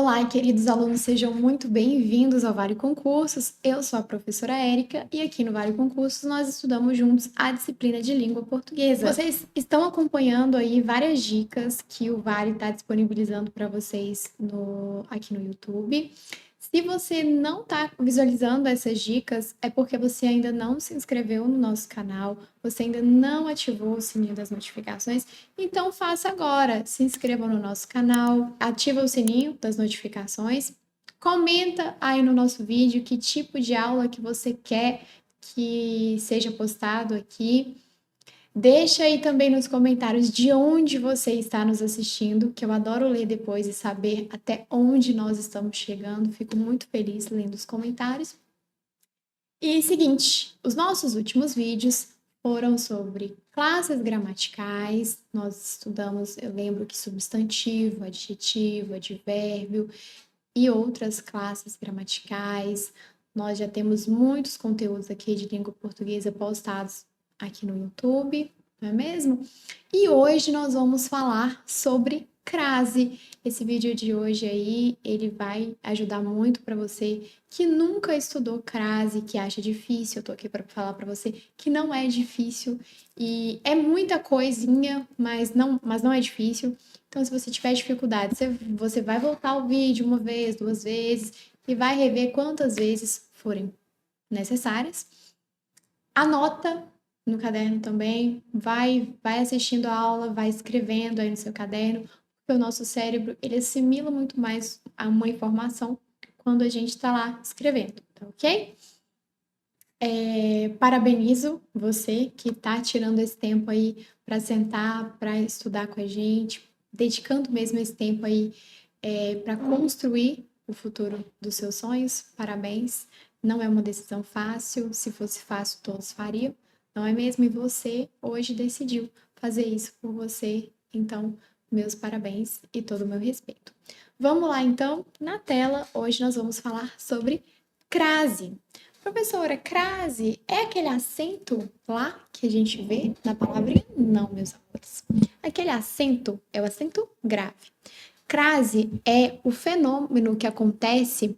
Olá, queridos alunos, sejam muito bem-vindos ao Vale Concursos. Eu sou a professora Érica e aqui no Vale Concursos nós estudamos juntos a disciplina de língua portuguesa. Vocês estão acompanhando aí várias dicas que o Vale está disponibilizando para vocês aqui no YouTube. Se você não está visualizando essas dicas, é porque você ainda não se inscreveu no nosso canal, você ainda não ativou o sininho das notificações, então faça agora. Se inscreva no nosso canal, ativa o sininho das notificações, comenta aí no nosso vídeo que tipo de aula que você quer que seja postado aqui. Deixa aí também nos comentários de onde você está nos assistindo, que eu adoro ler depois e saber até onde nós estamos chegando. Fico muito feliz lendo os comentários. E seguinte, os nossos últimos vídeos foram sobre classes gramaticais. Nós estudamos, eu lembro que substantivo, adjetivo, advérbio e outras classes gramaticais. Nós já temos muitos conteúdos aqui de língua portuguesa postados aqui no YouTube, não é mesmo? E hoje nós vamos falar sobre crase. Esse vídeo de hoje aí, ele vai ajudar muito para você que nunca estudou crase, que acha difícil. Eu tô aqui para falar para você que não é difícil e é muita coisinha, mas não é difícil. Então, se você tiver dificuldade, você vai voltar ao vídeo uma vez, duas vezes e vai rever quantas vezes forem necessárias. Anota no caderno também, vai assistindo a aula, vai escrevendo aí no seu caderno, porque o nosso cérebro, ele assimila muito mais a uma informação quando a gente está lá escrevendo, tá ok? Parabenizo você que está tirando esse tempo aí para sentar, para estudar com a gente, dedicando mesmo esse tempo aí para construir o futuro dos seus sonhos. Parabéns. Não é uma decisão fácil. Se fosse fácil, todos fariam. Não é mesmo? E você hoje decidiu fazer isso por você. Então, meus parabéns e todo o meu respeito. Vamos lá, então, na tela. Hoje nós vamos falar sobre crase. Professora, crase é aquele acento lá que a gente vê na palavrinha? Não, meus amores. Aquele acento é o acento grave. Crase é o fenômeno que acontece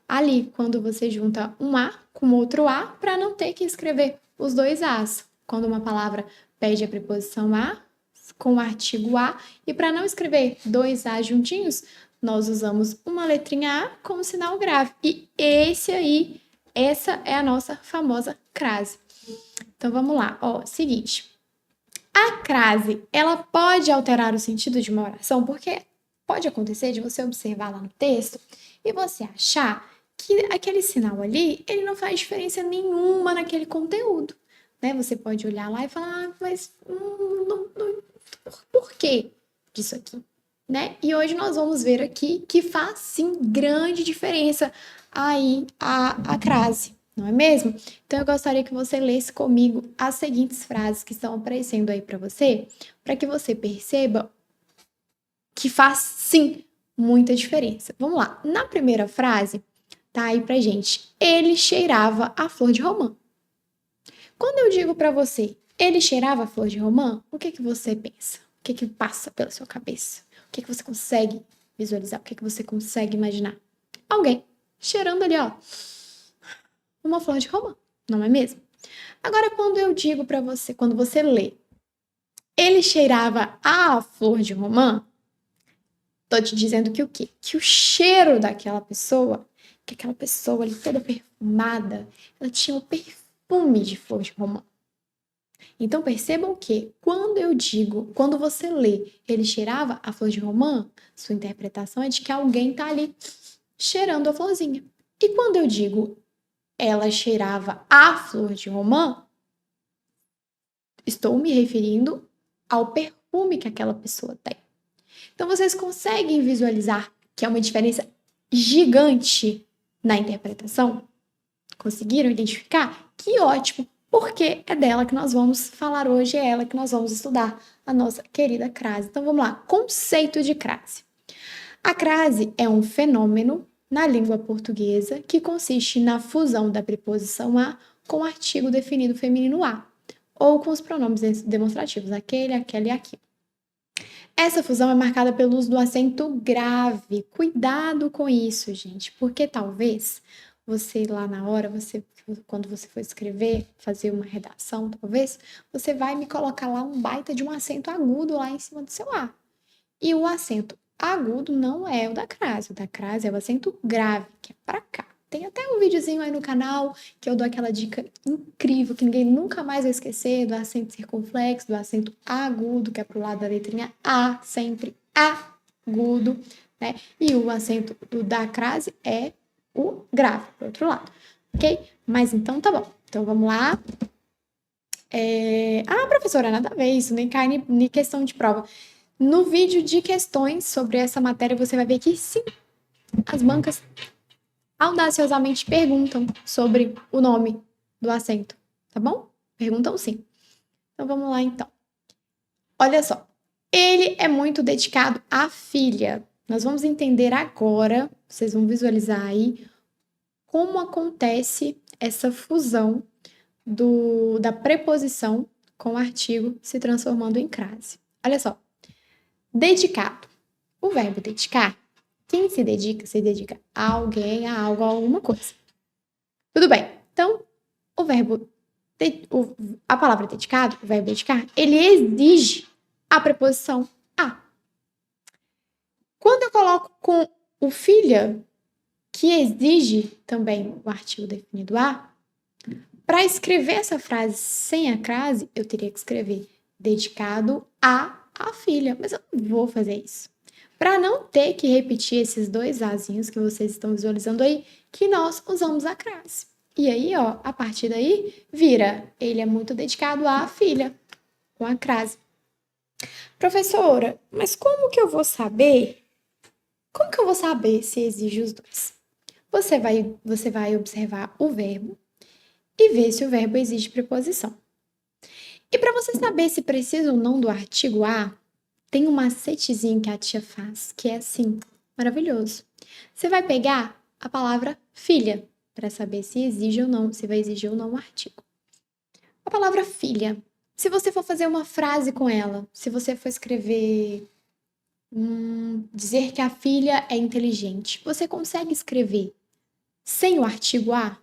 ali quando você junta um A com outro A para não ter que escrever os dois As. Quando uma palavra pede a preposição A com o artigo A e para não escrever dois A juntinhos, nós usamos uma letrinha A com o sinal grave. E essa é a nossa famosa crase. Então vamos lá, seguinte. A crase, ela pode alterar o sentido de uma oração, porque pode acontecer de você observar lá no texto e você achar que aquele sinal ali, ele não faz diferença nenhuma naquele conteúdo, né? Você pode olhar lá e falar, mas por que disso aqui, né? E hoje nós vamos ver aqui que faz sim grande diferença aí a crase, não é mesmo? Então eu gostaria que você lesse comigo as seguintes frases que estão aparecendo aí para você, para que você perceba que faz sim muita diferença. Vamos lá. Na primeira frase, tá aí pra gente. Ele cheirava a flor de romã. Quando eu digo para você, ele cheirava a flor de romã, o que você pensa? O que passa pela sua cabeça? O que você consegue visualizar? O que você consegue imaginar? Alguém cheirando ali, uma flor de romã, não é mesmo? Agora, quando eu digo para você, quando você lê, ele cheirava a flor de romã, tô te dizendo que o quê? Que o cheiro daquela pessoa, que aquela pessoa ali toda perfumada, ela tinha o perfume de flor de romã. Então percebam que quando você lê, ele cheirava a flor de romã, sua interpretação é de que alguém tá ali cheirando a florzinha. E quando eu digo ela cheirava a flor de romã, estou me referindo ao perfume que aquela pessoa tem. Então, vocês conseguem visualizar que é uma diferença gigante na interpretação? Conseguiram identificar? Que ótimo! Porque é dela que nós vamos falar hoje, é ela que nós vamos estudar, a nossa querida crase. Então, vamos lá. Conceito de crase. A crase é um fenômeno na língua portuguesa que consiste na fusão da preposição a com o artigo definido feminino a, ou com os pronomes demonstrativos aquele, aquela e aquilo. Essa fusão é marcada pelo uso do acento grave. Cuidado com isso, gente, porque talvez você lá na hora, quando você for escrever, fazer uma redação, talvez, você vai me colocar lá um baita de um acento agudo lá em cima do seu A. E o acento agudo não é o da crase. O da crase é o acento grave, que é pra cá. Tem até um videozinho aí no canal que eu dou aquela dica incrível que ninguém nunca mais vai esquecer do acento circunflexo, do acento agudo, que é pro lado da letrinha A, sempre agudo, né? E o acento da crase é o grave, pro outro lado, ok? Mas então tá bom. Então vamos lá. Professora, nada a ver isso, nem cai em questão de prova. No vídeo de questões sobre essa matéria, você vai ver que sim, as bancas audaciosamente perguntam sobre o nome do acento, tá bom? Perguntam sim. Então vamos lá então. Olha só, ele é muito dedicado à filha. Nós vamos entender agora, vocês vão visualizar aí, como acontece essa fusão da preposição com o artigo se transformando em crase. Olha só, dedicado. O verbo dedicar, quem se dedica a alguém, a algo, a alguma coisa. Tudo bem. Então, a palavra dedicado, o verbo dedicar, ele exige a preposição a. Quando eu coloco com o filha, que exige também o artigo definido a, para escrever essa frase sem a crase, eu teria que escrever dedicado a filha, mas eu não vou fazer isso. Para não ter que repetir esses dois azinhos que vocês estão visualizando aí, que nós usamos a crase. E aí, ó, a partir daí, vira, ele é muito dedicado à filha, com a crase. Professora, mas como que eu vou saber? Como que eu vou saber se exige os dois? Você vai observar o verbo e ver se o verbo exige preposição. E para você saber se precisa ou não do artigo a, tem um macetezinho que a tia faz, que é assim, maravilhoso. Você vai pegar a palavra filha, para saber se exige ou não, se vai exigir ou não o artigo. A palavra filha, se você for fazer uma frase com ela, se você for escrever, dizer que a filha é inteligente, você consegue escrever sem o artigo a?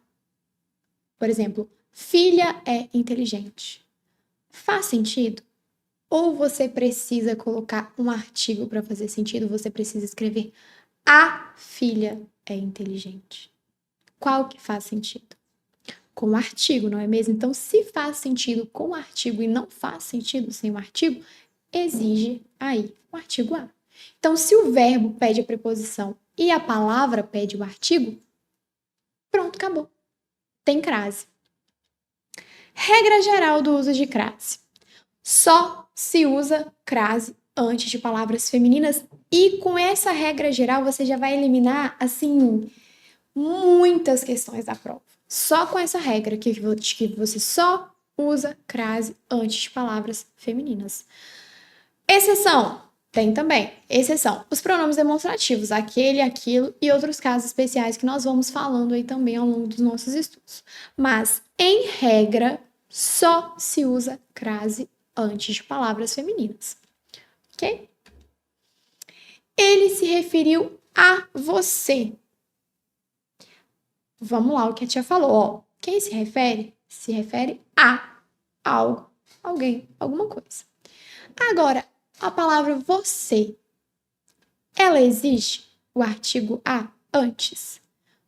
Por exemplo, filha é inteligente. Faz sentido? Ou você precisa colocar um artigo para fazer sentido, você precisa escrever a filha é inteligente. Qual que faz sentido? Com o artigo, não é mesmo? Então, se faz sentido com o artigo e não faz sentido sem o artigo, exige aí o artigo a. Então, se o verbo pede a preposição e a palavra pede o artigo, pronto, acabou. Tem crase. Regra geral do uso de crase. Só se usa crase antes de palavras femininas e com essa regra geral você já vai eliminar, assim, muitas questões da prova. Só com essa regra que você só usa crase antes de palavras femininas. Exceção, tem também. Exceção, os pronomes demonstrativos, aquele, aquilo e outros casos especiais que nós vamos falando aí também ao longo dos nossos estudos. Mas, em regra, só se usa crase antes de palavras femininas, ok? Ele se referiu a você. Vamos lá, o que a tia falou, ó. Quem se refere? Se refere a algo, alguém, alguma coisa. Agora, a palavra você, ela exige o artigo a antes?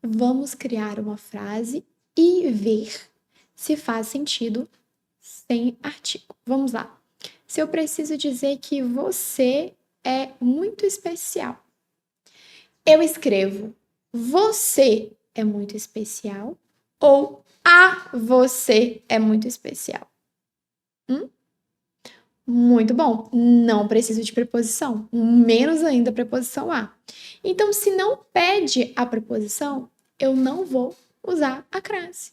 Vamos criar uma frase e ver se faz sentido sem artigo. Vamos lá. Se eu preciso dizer que você é muito especial, eu escrevo você é muito especial ou a você é muito especial? Muito bom. Não preciso de preposição, menos ainda preposição a. Então, se não pede a preposição, eu não vou usar a crase.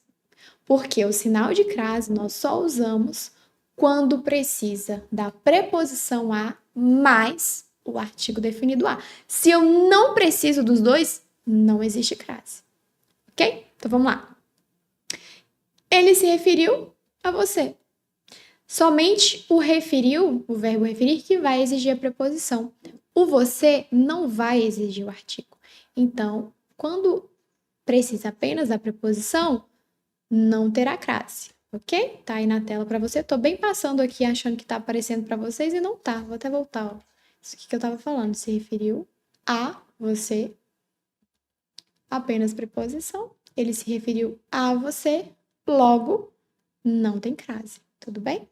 Porque o sinal de crase nós só usamos quando precisa da preposição a mais o artigo definido a. Se eu não preciso dos dois, não existe crase. Ok? Então vamos lá. Ele se referiu a você. Somente o referiu, o verbo referir, que vai exigir a preposição. O você não vai exigir o artigo. Então, quando precisa apenas da preposição, não terá crase, ok? Tá aí na tela para você. Tô bem passando aqui, achando que tá aparecendo para vocês e não tá. Vou até voltar, ó. Isso aqui que eu tava falando, se referiu a você, apenas preposição. Ele se referiu a você, logo, não tem crase, tudo bem?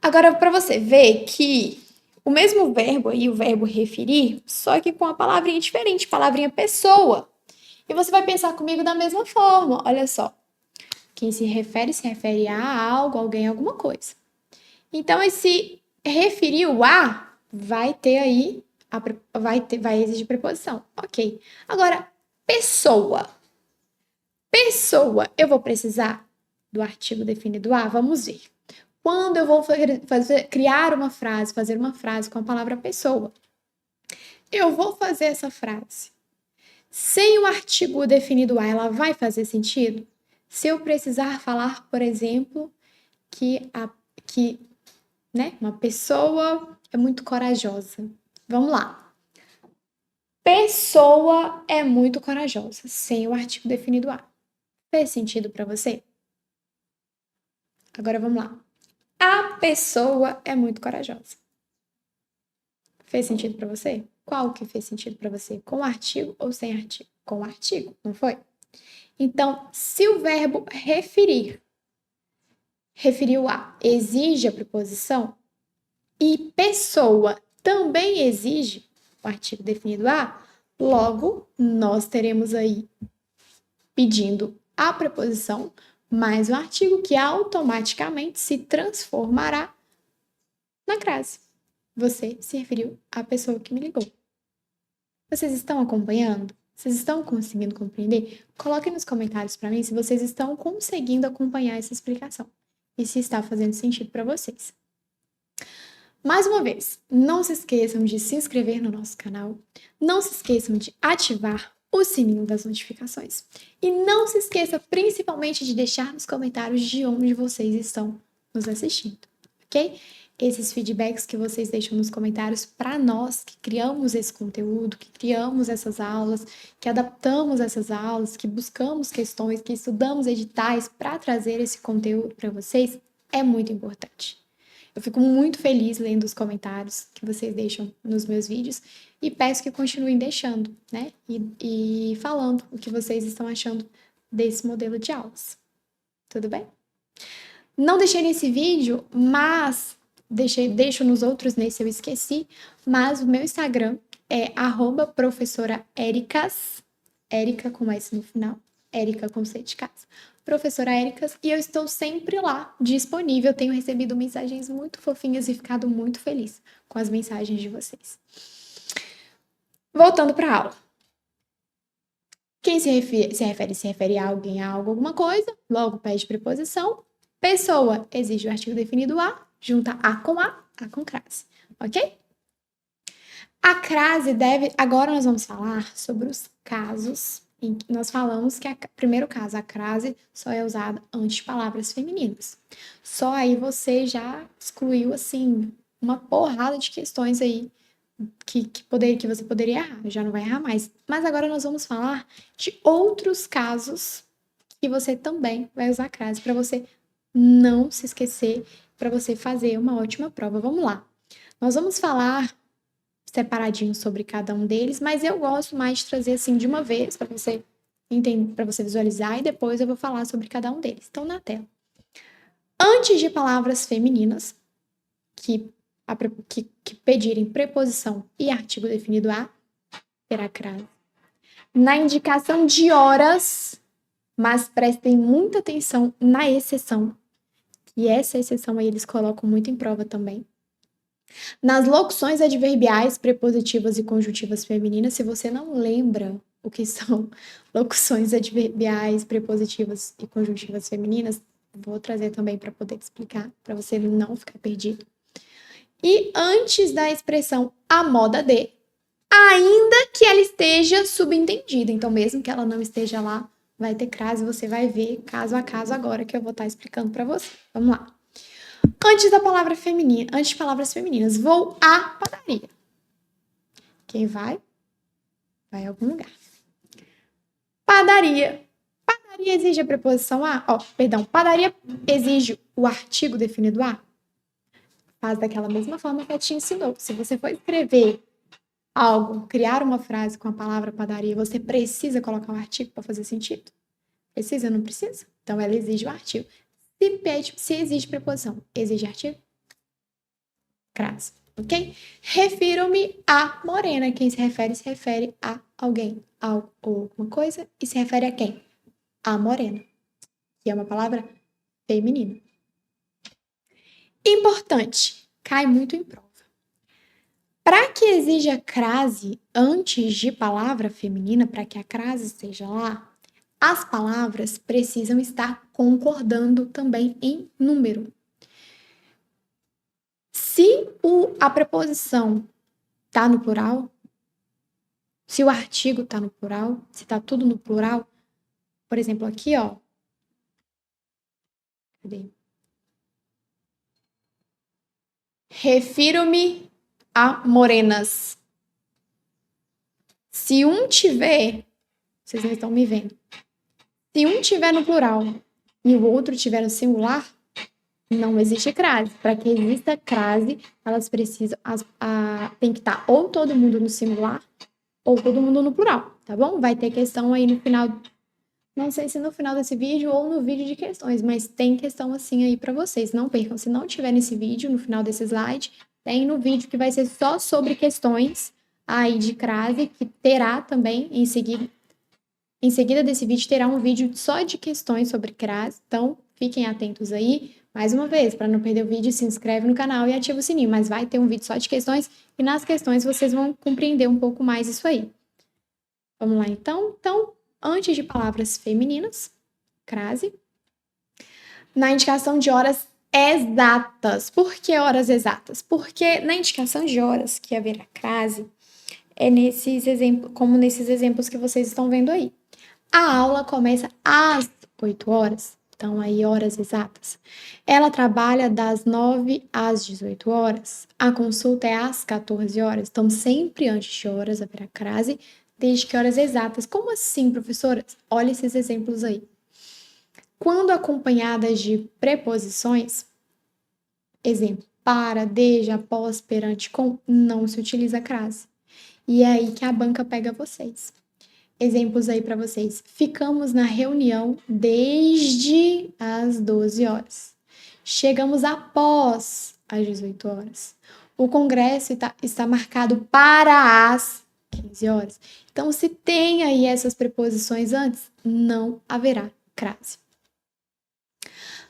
Agora, para você ver que o mesmo verbo aí, o verbo referir, só que com a palavrinha diferente, palavrinha pessoa. E você vai pensar comigo da mesma forma, olha só. Quem se refere a algo, alguém, alguma coisa. Então, esse referiu a vai ter aí, vai exigir preposição. Ok. Agora, pessoa. Pessoa, eu vou precisar do artigo definido a? Vamos ver. Quando eu vou criar uma frase, fazer uma frase com a palavra pessoa, eu vou fazer essa frase. Sem o artigo definido a, ela vai fazer sentido? Se eu precisar falar, por exemplo, que uma pessoa é muito corajosa. Vamos lá. Pessoa é muito corajosa, sem o artigo definido a. Fez sentido para você? Agora vamos lá. A pessoa é muito corajosa. Fez sentido para você? Qual que fez sentido para você? Com artigo ou sem artigo? Com artigo, não foi? Então, se o verbo referir, referiu a, exige a preposição e pessoa também exige o artigo definido a, logo nós teremos aí pedindo a preposição mais o artigo que automaticamente se transformará na crase. Você se referiu à pessoa que me ligou. Vocês estão acompanhando? Vocês estão conseguindo compreender? Coloquem nos comentários para mim se vocês estão conseguindo acompanhar essa explicação e se está fazendo sentido para vocês. Mais uma vez, não se esqueçam de se inscrever no nosso canal, não se esqueçam de ativar o sininho das notificações e não se esqueça principalmente de deixar nos comentários de onde vocês estão nos assistindo, ok? Esses feedbacks que vocês deixam nos comentários para nós que criamos esse conteúdo, que criamos essas aulas, que adaptamos essas aulas, que buscamos questões, que estudamos editais para trazer esse conteúdo para vocês, é muito importante. Eu fico muito feliz lendo os comentários que vocês deixam nos meus vídeos e peço que continuem deixando, né? E falando o que vocês estão achando desse modelo de aulas. Tudo bem? Não deixei nesse vídeo, mas deixo nos outros, nesse eu esqueci, mas o meu Instagram é @professoraericas, Érica com S no final, Érica com C de casa. Professora Éricas, e eu estou sempre lá, disponível. Tenho recebido mensagens muito fofinhas e ficado muito feliz com as mensagens de vocês. Voltando para a aula. Quem se refere a alguém, a algo, alguma coisa, logo pede preposição. Pessoa exige o artigo definido a, junta a com crase, ok? A crase deve... Agora nós vamos falar sobre os casos em que nós falamos que, primeiro caso, a crase só é usada antes de palavras femininas. Só aí você já excluiu, assim, uma porrada de questões aí que você poderia errar. Já não vai errar mais. Mas agora nós vamos falar de outros casos que você também vai usar a crase para você não se esquecer, para você fazer uma ótima prova. Vamos lá. Nós vamos falar separadinho sobre cada um deles, mas eu gosto mais de trazer assim de uma vez para você entender, para você visualizar e depois eu vou falar sobre cada um deles. Então, na tela. Antes de palavras femininas que pedirem preposição e artigo definido a, terá crase. Na indicação de horas, mas prestem muita atenção na exceção, e essa exceção aí eles colocam muito em prova também. Nas locuções adverbiais, prepositivas e conjuntivas femininas, se você não lembra o que são locuções adverbiais, prepositivas e conjuntivas femininas, vou trazer também para poder explicar, para você não ficar perdido. E antes da expressão a moda de, ainda que ela esteja subentendida, então mesmo que ela não esteja lá, vai ter crase, você vai ver caso a caso agora que eu vou estar explicando para você. Vamos lá. Antes da palavra feminina, antes de palavras femininas, vou à padaria. Quem vai? Vai a algum lugar. Padaria. Padaria exige a preposição a? Padaria exige o artigo definido a? Faz daquela mesma forma que eu te ensinou. Se você for escrever algo, criar uma frase com a palavra padaria, você precisa colocar um artigo para fazer sentido? Precisa ou não precisa? Então, ela exige o artigo. Se exige preposição, exige artigo? Crase, ok? Refiro-me a morena. Quem se refere a alguém, algo ou alguma coisa. E se refere a quem? A morena, que é uma palavra feminina. Importante, cai muito em prova. Para que exija crase antes de palavra feminina, para que a crase esteja lá, as palavras precisam estar concordando também em número. Se a preposição está no plural, se o artigo está no plural, se está tudo no plural, por exemplo, aqui, ó. Cadê? Refiro-me a morenas. Se um tiver, vocês não estão me vendo. Se um tiver no plural e o outro tiver no singular, não existe crase. Para que exista crase, elas precisam, tem que estar ou todo mundo no singular ou todo mundo no plural, tá bom? Vai ter questão aí no final, não sei se no final desse vídeo ou no vídeo de questões, mas tem questão assim aí para vocês. Não percam, se não tiver nesse vídeo, no final desse slide, tem no vídeo que vai ser só sobre questões aí de crase, que terá também em seguida. Em seguida desse vídeo terá um vídeo só de questões sobre crase, então fiquem atentos aí. Mais uma vez, para não perder o vídeo, se inscreve no canal e ativa o sininho, mas vai ter um vídeo só de questões e nas questões vocês vão compreender um pouco mais isso aí. Vamos lá, então. Então, antes de palavras femininas, crase. Na indicação de horas exatas. Por que horas exatas? Porque na indicação de horas que haverá crase, é nesses exemplos, como nesses exemplos que vocês estão vendo aí. A aula começa às 8 horas, então aí horas exatas. Ela trabalha das 9 às 18 horas. A consulta é às 14 horas, então sempre antes de horas haverá crase, desde que horas exatas. Como assim, professora? Olha esses exemplos aí. Quando acompanhadas de preposições, exemplo, para, desde, após, perante, com, não se utiliza crase. E é aí que a banca pega vocês. Exemplos aí para vocês. Ficamos na reunião desde as 12 horas. Chegamos após as 18 horas. O congresso está marcado para as 15 horas. Então, se tem aí essas preposições antes, não haverá crase.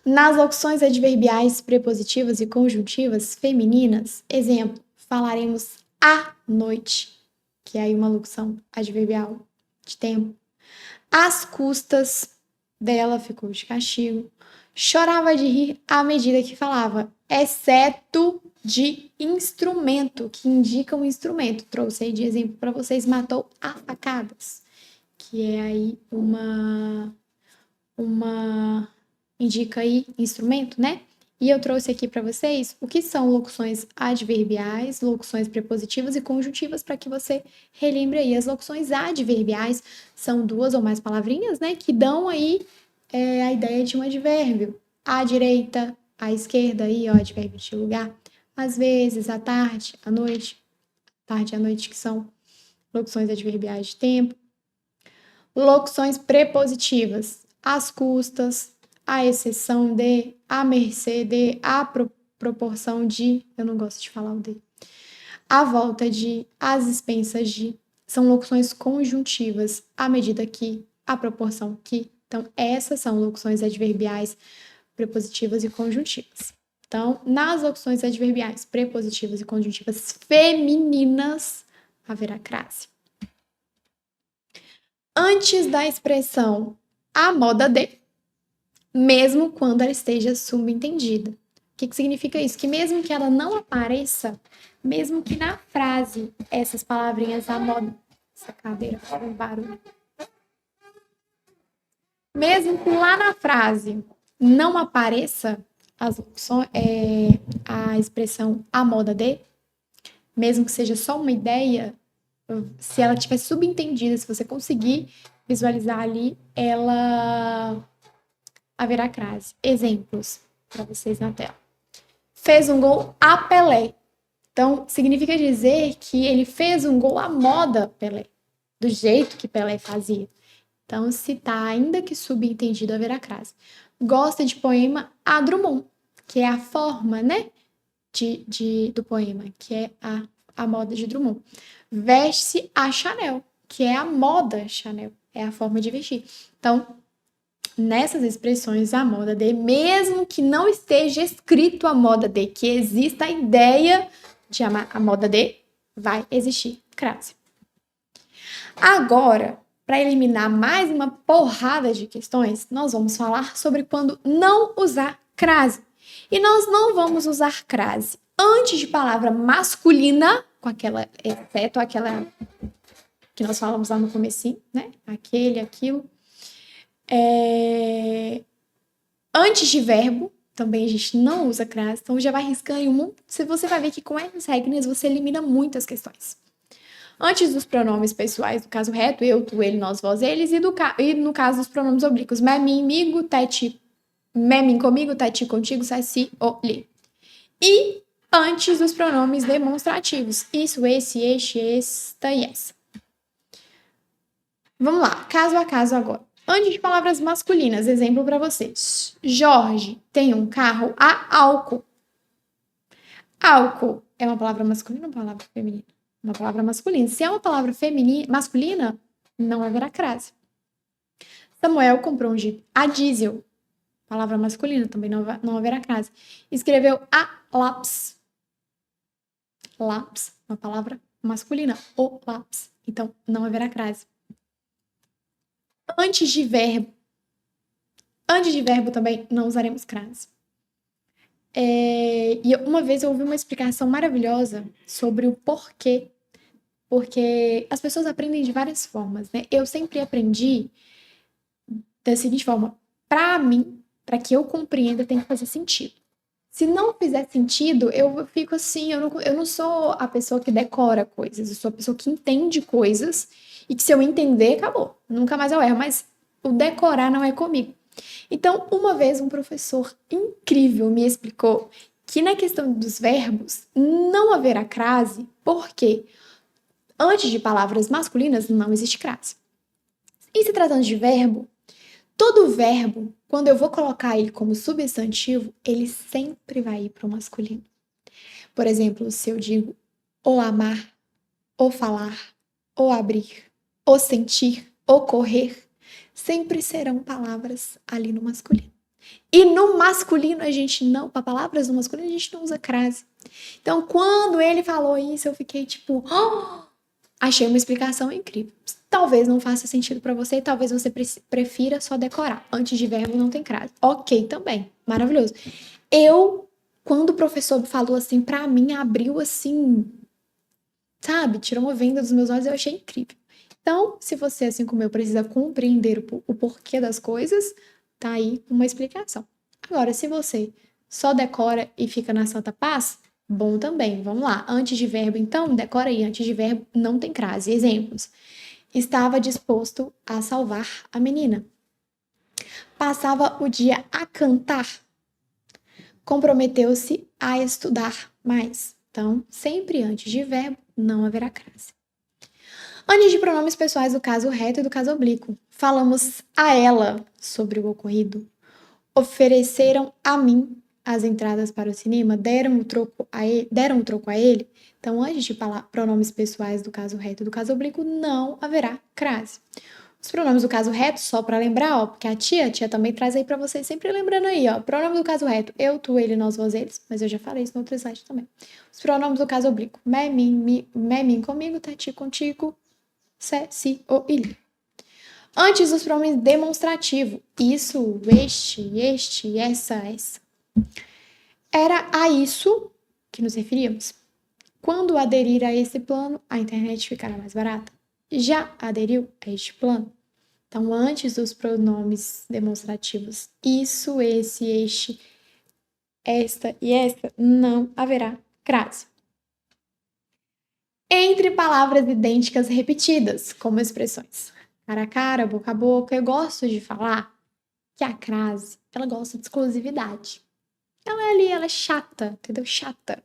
Nas locuções adverbiais prepositivas e conjuntivas femininas, exemplo, falaremos à noite, que é aí uma locução adverbial de tempo. Às custas dela ficou de castigo. Chorava de rir à medida que falava, exceto de instrumento, que indica um instrumento. Trouxe aí de exemplo para vocês, matou a facadas, que é aí uma indica aí instrumento, né? E eu trouxe aqui para vocês o que são locuções adverbiais, locuções prepositivas e conjuntivas para que você relembre aí. As locuções adverbiais são duas ou mais palavrinhas, né? Que dão aí a ideia de um advérbio. À direita, à esquerda, aí, ó, advérbio de lugar. Às vezes, à tarde, à noite. Tarde e à noite, que são locuções adverbiais de tempo. Locuções prepositivas. Às custas, à exceção de, à mercê de, à proporção de, eu não gosto de falar o de, à volta de, às expensas de, são locuções conjuntivas, à medida que, à proporção que. Então, essas são locuções adverbiais prepositivas e conjuntivas. Então, nas locuções adverbiais prepositivas e conjuntivas femininas, haverá crase. Antes da expressão a moda de, mesmo quando ela esteja subentendida. O que significa isso? Que mesmo que ela não apareça, mesmo que na frase essas palavrinhas a moda... Essa cadeira faz um barulho. Mesmo que lá na frase não apareça as locuções, a expressão a moda de, mesmo que seja só uma ideia, se ela tiver subentendida, se você conseguir visualizar ali, ela haverá crase. Exemplos para vocês na tela. Fez um gol a Pelé. Então, significa dizer que ele fez um gol à moda Pelé, do jeito que Pelé fazia. Então, se tá ainda que subentendido, haverá crase. Gosta de poema a Drummond, que é a forma, né, do poema, que é a moda de Drummond. Veste-se a Chanel, que é a moda Chanel, é a forma de vestir. Então, nessas expressões, a moda de, mesmo que não esteja escrito a moda de, que exista a ideia de a moda de, vai existir crase. Agora, para eliminar mais uma porrada de questões, nós vamos falar sobre quando não usar crase. E nós não vamos usar crase antes de palavra masculina, com aquela, exceto aquela que nós falamos lá no comecinho, né? Aquele, aquilo. Antes de verbo, também a gente não usa crase, então já vai riscando em um. Você vai ver que com essas regras você elimina muitas questões. Antes dos pronomes pessoais, do caso reto, eu, tu, ele, nós, vós, eles, e no caso dos pronomes oblíquos, mé, mim, migo, teti, mé, mim, comigo, teti, contigo, saci, o, li. E antes dos pronomes demonstrativos, isso, esse, este, esta e essa. Vamos lá, caso a caso agora. Antes de palavras masculinas, exemplo para vocês. Jorge tem um carro a álcool. Álcool é uma palavra masculina ou uma palavra feminina? Uma palavra masculina. Se é uma palavra masculina, não haverá crase. Samuel comprou um Jeep a diesel. Palavra masculina, também não haverá crase. Escreveu a lápis. Lápis, uma palavra masculina. O lápis. Então, não haverá crase. Antes de verbo também não usaremos crase. E uma vez eu ouvi uma explicação maravilhosa sobre o porquê. Porque as pessoas aprendem de várias formas, né? Eu sempre aprendi da seguinte forma: para mim, para que eu compreenda, tem que fazer sentido. Se não fizer sentido, eu fico assim, eu não sou a pessoa que decora coisas, eu sou a pessoa que entende coisas e que se eu entender, acabou. Nunca mais eu erro, mas o decorar não é comigo. Então, uma vez um professor incrível me explicou que na questão dos verbos não haverá crase, porque antes de palavras masculinas não existe crase. E se tratando de verbo, todo verbo, quando eu vou colocar ele como substantivo, ele sempre vai ir para o masculino. Por exemplo, se eu digo ou amar, ou falar, ou abrir, ou sentir, ou correr, sempre serão palavras ali no masculino. E no masculino a gente não, para palavras no masculino a gente não usa crase. Então, quando ele falou isso, eu fiquei tipo, achei uma explicação incrível. Talvez não faça sentido para você, talvez você prefira só decorar. Antes de verbo não tem crase. Ok, também. Maravilhoso. Quando o professor falou assim, para mim, abriu assim, sabe? Tirou uma venda dos meus olhos, eu achei incrível. Então, se você, assim como eu, precisa compreender o porquê das coisas, tá aí uma explicação. Agora, se você só decora e fica na santa paz, bom também. Vamos lá. Antes de verbo, então, decora aí. Antes de verbo, não tem crase. Exemplos. Estava disposto a salvar a menina. Passava o dia a cantar. Comprometeu-se a estudar mais. Então, sempre antes de verbo, não haverá crase. Antes de pronomes pessoais do caso reto e do caso oblíquo, falamos a ela sobre o ocorrido. Ofereceram a mim as entradas para o cinema, deram um troco a ele. Então, antes de pronomes pessoais do caso reto e do caso oblíquo, não haverá crase. Os pronomes do caso reto, só para lembrar, ó, porque a tia também traz aí para vocês, sempre lembrando aí, ó, pronome do caso reto, eu, tu, ele, nós, vós, eles, mas eu já falei isso no outro slide também. Os pronomes do caso oblíquo, mé, mim comigo, tati contigo, se, si, o, ele. Antes dos pronomes demonstrativo, isso, este, essa. Era a isso que nos referíamos. Quando aderir a esse plano, a internet ficará mais barata. Já aderiu a este plano? Então, antes dos pronomes demonstrativos, isso, esse, este, esta e esta, não haverá crase. Entre palavras idênticas repetidas, como expressões cara a cara, boca a boca, eu gosto de falar que a crase, ela gosta de exclusividade. Ela é ali, ela é chata, entendeu? Chata.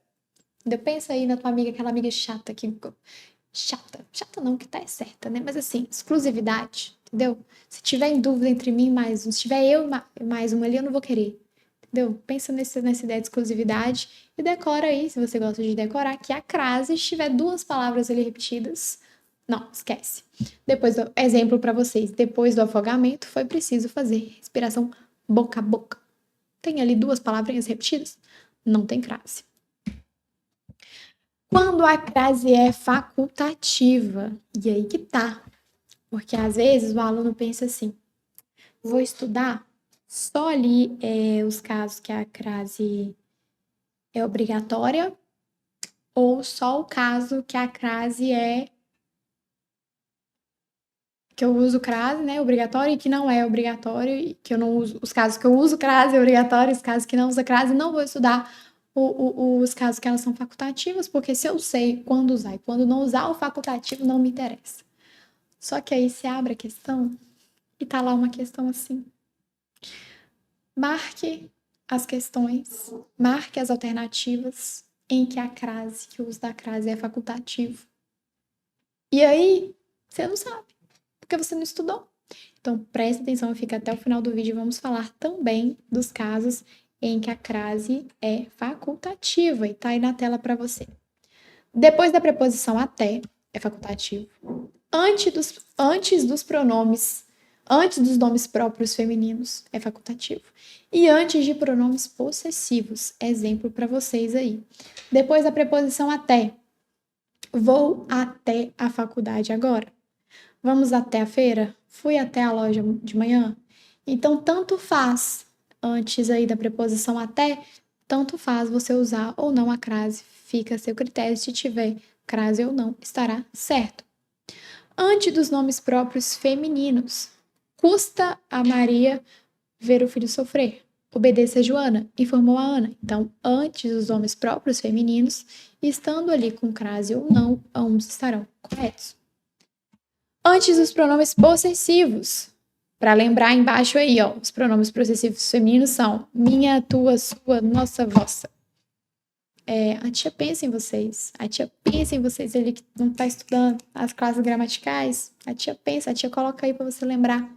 Entendeu? Pensa aí na tua amiga, aquela amiga chata que... Chata. Chata não, que tá é certa, né? Mas assim, exclusividade, entendeu? Se tiver em dúvida entre mim e mais um, se tiver eu e mais uma ali, eu não vou querer. Entendeu? Pensa nessa ideia de exclusividade e decora aí, se você gosta de decorar, que a crase, se tiver duas palavras ali repetidas, não, esquece. Depois, exemplo para vocês, depois do afogamento, foi preciso fazer respiração boca a boca. Tem ali duas palavrinhas repetidas? Não tem crase. Quando a crase é facultativa, e aí que tá. Porque às vezes o aluno pensa assim: vou estudar só ali os casos que a crase é obrigatória, ou só o caso que a crase é. Que eu uso crase, né? Obrigatório e que não é obrigatório, e que eu não uso. Os casos que eu uso crase é obrigatório, os casos que não usa crase, não vou estudar os casos que elas são facultativas, porque se eu sei quando usar e quando não usar o facultativo, não me interessa. Só que aí se abre a questão e tá lá uma questão assim. Marque as questões, marque as alternativas em que a crase, que o uso da crase é facultativo. E aí, você não sabe, porque você não estudou. Então, preste atenção e fica até o final do vídeo. Vamos falar também dos casos em que a crase é facultativa e tá aí na tela para você. Depois da preposição até, é facultativo. Antes dos pronomes, antes dos nomes próprios femininos, é facultativo. E antes de pronomes possessivos, exemplo para vocês aí. Depois da preposição até, vou até a faculdade agora. Vamos até a feira? Fui até a loja de manhã? Então, tanto faz, antes aí da preposição até, tanto faz você usar ou não a crase, fica a seu critério. Se tiver crase ou não, estará certo. Antes dos nomes próprios femininos, custa a Maria ver o filho sofrer. Obedeça a Joana, informou a Ana. Então, antes dos nomes próprios femininos, estando ali com crase ou não, ambos estarão corretos. Antes dos pronomes possessivos, para lembrar embaixo aí, ó, os pronomes possessivos femininos são minha, tua, sua, nossa, vossa. A tia pensa em vocês. A tia pensa em vocês ali que não tá estudando as classes gramaticais. A tia pensa, a tia coloca aí para você lembrar.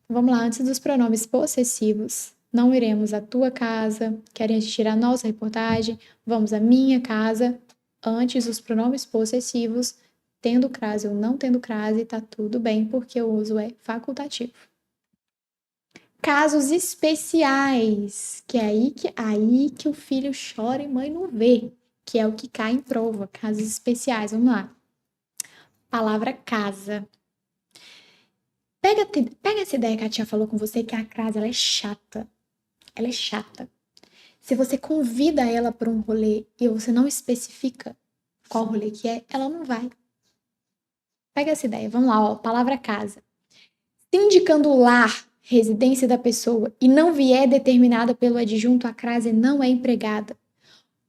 Vamos lá, antes dos pronomes possessivos, não iremos à tua casa, querem tirar a nossa reportagem, vamos à minha casa. Antes dos pronomes possessivos, tendo crase ou não tendo crase, tá tudo bem, porque o uso é facultativo. Casos especiais, que é aí que o filho chora e mãe não vê, que é o que cai em prova. Casos especiais, vamos lá. Palavra casa. Pega essa ideia que a tia falou com você, que a crase, ela é chata. Ela é chata. Se você convida ela para um rolê e você não especifica qual rolê que é, ela não vai. Pega essa ideia, vamos lá, ó, palavra casa. Se indicando o lar, residência da pessoa, e não vier determinada pelo adjunto, a crase não é empregada.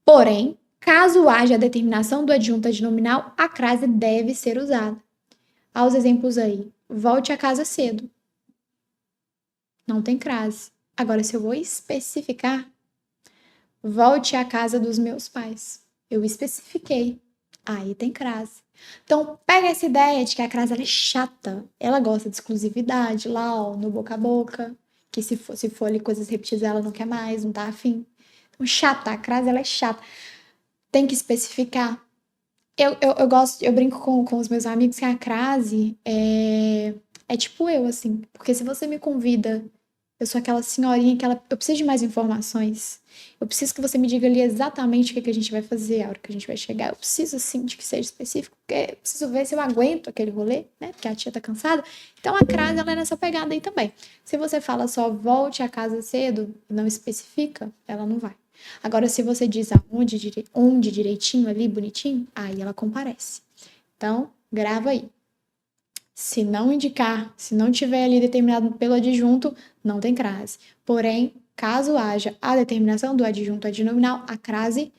Porém, caso haja a determinação do adjunto adnominal, a crase deve ser usada. Aos exemplos aí. Volte a casa cedo. Não tem crase. Agora, se eu vou especificar, volte à casa dos meus pais. Eu especifiquei. Aí tem crase. Então, pega essa ideia de que a crase ela é chata. Ela gosta de exclusividade lá, ó, no boca a boca. Que se for ali coisas repetidas, ela não quer mais, não tá afim. Então, chata, a crase ela é chata. Tem que especificar. Eu gosto, eu brinco com os meus amigos que a crase é tipo eu, assim. Porque se você me convida, eu sou aquela senhorinha que eu preciso de mais informações. Eu preciso que você me diga ali exatamente o que a gente vai fazer, a hora que a gente vai chegar. Eu preciso, assim, de que seja específico, porque eu preciso ver se eu aguento aquele rolê, né? Porque a tia tá cansada. Então a crase, ela é nessa pegada aí também. Se você fala só volte a casa cedo e não especifica, ela não vai. Agora, se você diz onde direitinho ali, bonitinho, aí ela comparece. Então, grava aí. Se não indicar, se não tiver ali determinado pelo adjunto, não tem crase. Porém, Caso haja a determinação do adjunto adnominal, a crase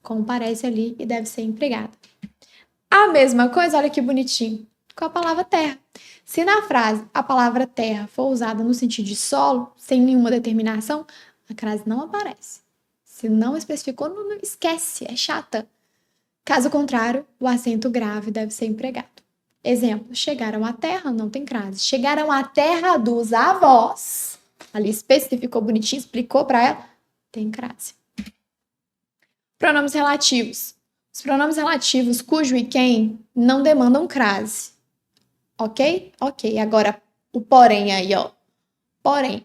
comparece ali e deve ser empregada. A mesma coisa, olha que bonitinho, com a palavra terra. Se na frase a palavra terra for usada no sentido de solo, sem nenhuma determinação, a crase não aparece. Se não especificou, não esquece, é chata. Caso contrário, o acento grave deve ser empregado. Exemplo, chegaram à terra, não tem crase. Chegaram à terra dos avós, ali especificou bonitinho, explicou para ela, tem crase. Pronomes relativos. Os pronomes relativos cujo e quem não demandam crase. Ok? Ok. Agora, o porém aí, ó. Porém,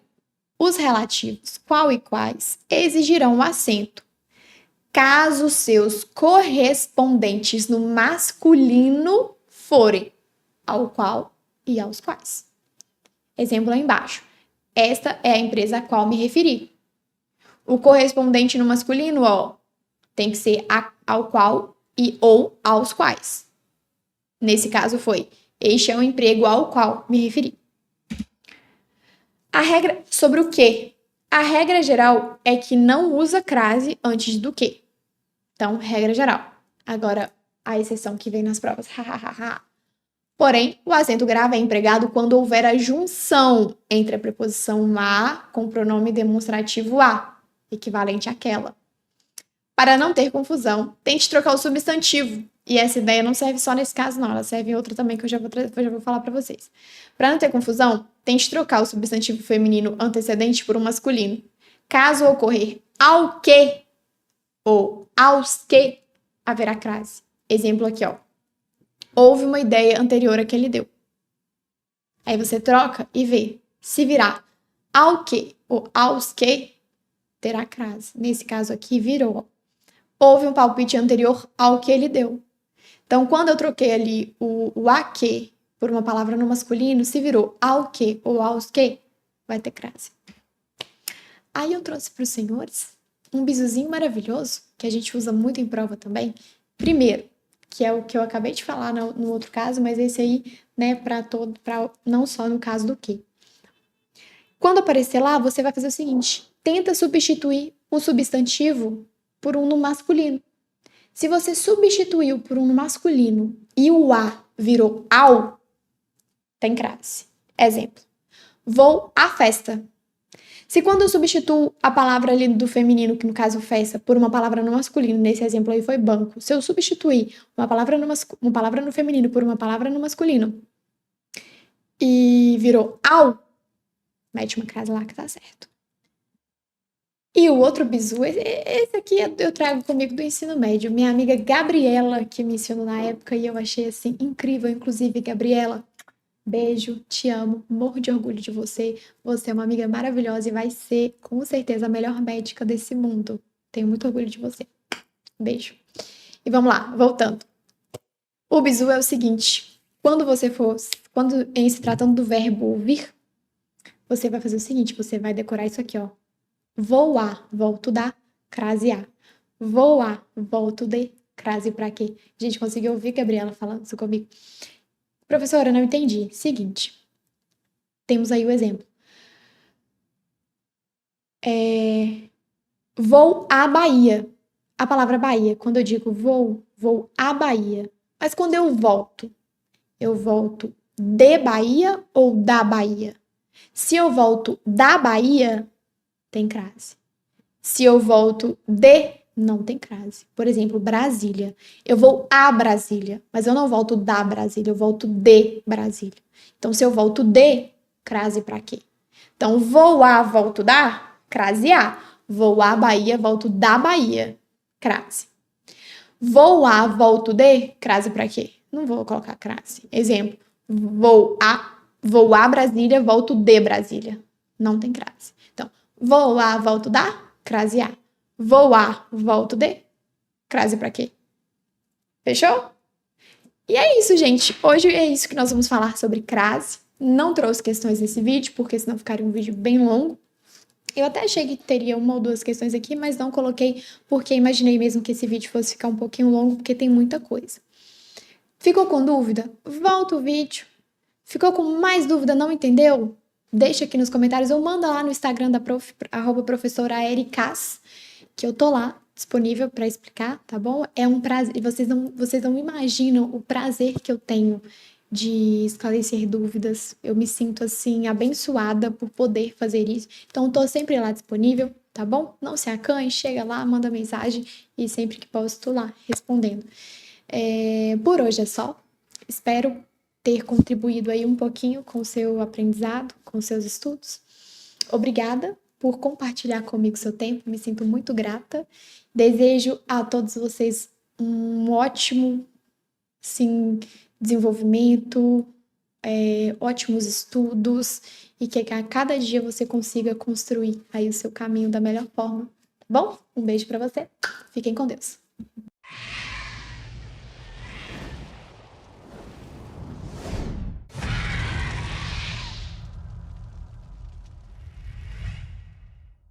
os relativos qual e quais exigirão o acento caso seus correspondentes no masculino forem ao qual e aos quais. Exemplo lá embaixo. Esta é a empresa a qual me referi. O correspondente no masculino, ó, tem que ser ao qual e ou aos quais. Nesse caso foi, este é o emprego ao qual me referi. A regra sobre o que? A regra geral é que não usa crase antes do que. Então, regra geral. Agora, a exceção que vem nas provas. Porém, o acento grave é empregado quando houver a junção entre a preposição a com o pronome demonstrativo a, equivalente àquela. Para não ter confusão, tente trocar o substantivo. E essa ideia não serve só nesse caso, não. Ela serve em outra também que eu já vou falar para vocês. Para não ter confusão, tente trocar o substantivo feminino antecedente por um masculino. Caso ocorrer ao que ou aos que, haverá crase. Exemplo aqui, ó. Houve uma ideia anterior à que ele deu. Aí você troca e vê. Se virar ao que ou aos que, terá crase. Nesse caso aqui, virou, ó. Houve um palpite anterior ao que ele deu. Então, quando eu troquei ali o a que por uma palavra no masculino, se virou ao que ou aos que, vai ter crase. Aí eu trouxe para os senhores um bisuzinho maravilhoso, que a gente usa muito em prova também. Primeiro, que é o que eu acabei de falar no outro caso, mas esse aí, né, para não só no caso do que. Quando aparecer lá, você vai fazer o seguinte, tenta substituir o substantivo por um no masculino. Se você substituiu por um no masculino e o a virou ao, tem crase. Exemplo, vou à festa. Se quando eu substituo a palavra ali do feminino, que no caso festa, por uma palavra no masculino, nesse exemplo aí foi banco, se eu substituir uma palavra no feminino por uma palavra no masculino e virou ao, mete uma crase lá que tá certo. E o outro bizu, esse aqui eu trago comigo do ensino médio. Minha amiga Gabriela, que me ensinou na época, e eu achei assim incrível. Inclusive, Gabriela, beijo, te amo, morro de orgulho de você. Você é uma amiga maravilhosa e vai ser, com certeza, a melhor médica desse mundo. Tenho muito orgulho de você. Beijo. E vamos lá, voltando. O bizu é o seguinte: quando em se tratando do verbo ouvir, você vai fazer o seguinte: você vai decorar isso aqui, ó. Vou a, volto da, crase a. Vou a, volto de, crase pra quê? Gente, conseguiu ouvir Gabriela falando isso comigo? Professora, não entendi. Seguinte. Temos aí o exemplo. Vou à Bahia. A palavra Bahia, quando eu digo vou à Bahia. Mas quando eu volto de Bahia ou da Bahia? Se eu volto da Bahia, tem crase. Se eu volto de, não tem crase. Por exemplo, Brasília. Eu vou a Brasília, mas eu não volto da Brasília, eu volto de Brasília. Então, se eu volto de, crase pra quê? Então, vou a, volto da, crase a. Vou à Bahia, volto da Bahia, crase. Vou a, volto de, crase pra quê? Não vou colocar crase. Exemplo, vou a Brasília, volto de Brasília. Não tem crase. Então, vou a, volto da, crase a. Vou a, volto de, crase pra quê? Fechou? E é isso, gente. Hoje é isso que nós vamos falar sobre crase. Não trouxe questões nesse vídeo, porque senão ficaria um vídeo bem longo. Eu até achei que teria uma ou duas questões aqui, mas não coloquei porque imaginei mesmo que esse vídeo fosse ficar um pouquinho longo, porque tem muita coisa. Ficou com dúvida? Volta o vídeo. Ficou com mais dúvida? Não entendeu? deixa aqui nos comentários ou manda lá no Instagram da @professora Ericas, que eu tô lá disponível para explicar, tá bom? É um prazer, e vocês não imaginam o prazer que eu tenho de esclarecer dúvidas. Eu me sinto assim abençoada por poder fazer isso. Então tô sempre lá disponível, tá bom? Não se acanhe, chega lá, manda mensagem e sempre que posso tô lá respondendo. Por hoje é só. Espero ter contribuído aí um pouquinho com o seu aprendizado, com os seus estudos. Obrigada por compartilhar comigo seu tempo, me sinto muito grata. Desejo a todos vocês um ótimo, sim, desenvolvimento, ótimos estudos e que a cada dia você consiga construir aí o seu caminho da melhor forma, tá bom? Um beijo para você. Fiquem com Deus.